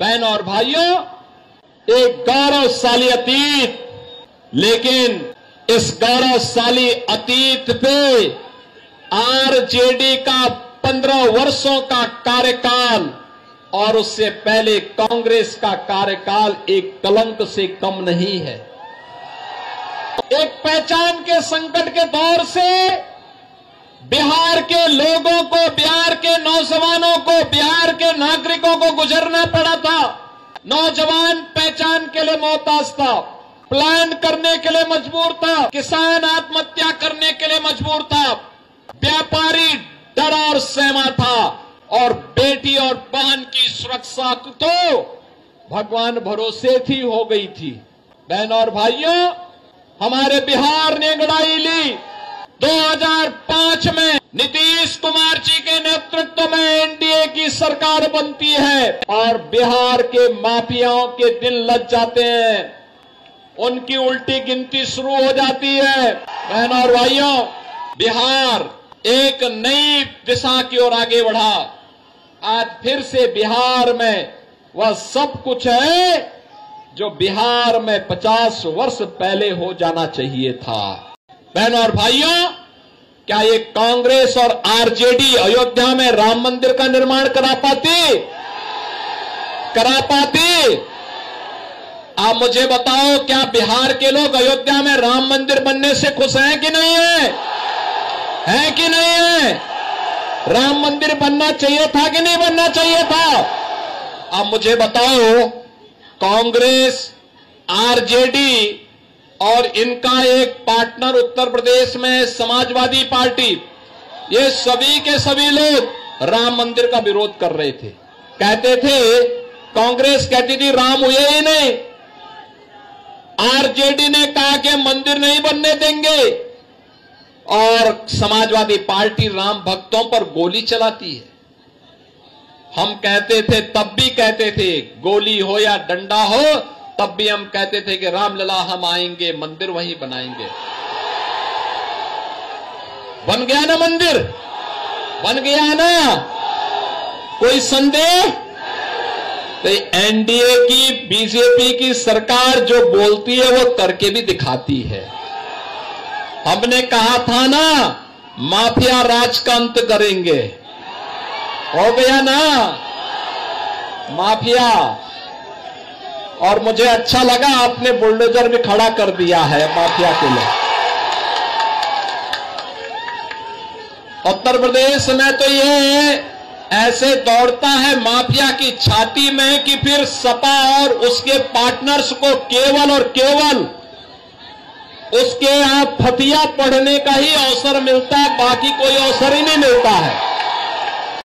बहन और भाइयों, एक गौरवशाली अतीत, लेकिन इस गौरवशाली अतीत पे आरजेडी का 15 वर्षों का कार्यकाल और उससे पहले कांग्रेस का कार्यकाल एक कलंक से कम नहीं है। एक पहचान के संकट के दौर से बिहार के लोगों को, बिहार के नौजवानों को, बिहार के नागरिकों को गुजरना पड़ा था। नौजवान पहचान के लिए मोहताज था, प्लान करने के लिए मजबूर था, किसान आत्महत्या करने के लिए मजबूर था, व्यापारी डर और सहमा था, और बेटी और बहन की सुरक्षा तो भगवान भरोसे थी हो गई थी। बहन और भाइयों, हमारे बिहार ने लड़ाई ली। 2005 में नीतीश कुमार जी के नेतृत्व में एनडीए की सरकार बनती है और बिहार के माफियाओं के दिन लग जाते हैं, उनकी उल्टी गिनती शुरू हो जाती है। बहन और भाइयों, बिहार एक नई दिशा की ओर आगे बढ़ा। आज फिर से बिहार में वह सब कुछ है जो बिहार में 50 वर्ष पहले हो जाना चाहिए था। बहनों और भाइयों, क्या ये कांग्रेस और आरजेडी अयोध्या में राम मंदिर का निर्माण करा पाती? आप मुझे बताओ, क्या बिहार के लोग अयोध्या में राम मंदिर बनने से खुश हैं कि नहीं है? है कि नहीं है? राम मंदिर बनना चाहिए था कि नहीं बनना चाहिए था? अब मुझे बताओ, कांग्रेस, आरजेडी और इनका एक पार्टनर उत्तर प्रदेश में समाजवादी पार्टी, ये सभी के सभी लोग राम मंदिर का विरोध कर रहे थे। कहते थे, कांग्रेस कहती थी राम हुए ही नहीं, आरजेडी ने कहा कि मंदिर नहीं बनने देंगे, और समाजवादी पार्टी राम भक्तों पर गोली चलाती है। हम कहते थे, तब भी कहते थे, गोली हो या डंडा हो, तब भी हम कहते थे कि रामलला हम आएंगे, मंदिर वहीं बनाएंगे। बन गया ना मंदिर? बन गया ना? कोई संदेह? तो एनडीए की, बीजेपी की सरकार जो बोलती है वो करके भी दिखाती है। हमने कहा था ना, माफिया राज का अंत करेंगे, हो गया ना माफिया। और मुझे अच्छा लगा, आपने बुलडोजर भी खड़ा कर दिया है माफिया के लिए। उत्तर प्रदेश में तो ये ऐसे दौड़ता है माफिया की छाती में कि फिर सपा और उसके पार्टनर्स को केवल और केवल उसके यहां फतिया पढ़ने का ही अवसर मिलता है, बाकी कोई अवसर ही नहीं मिलता है।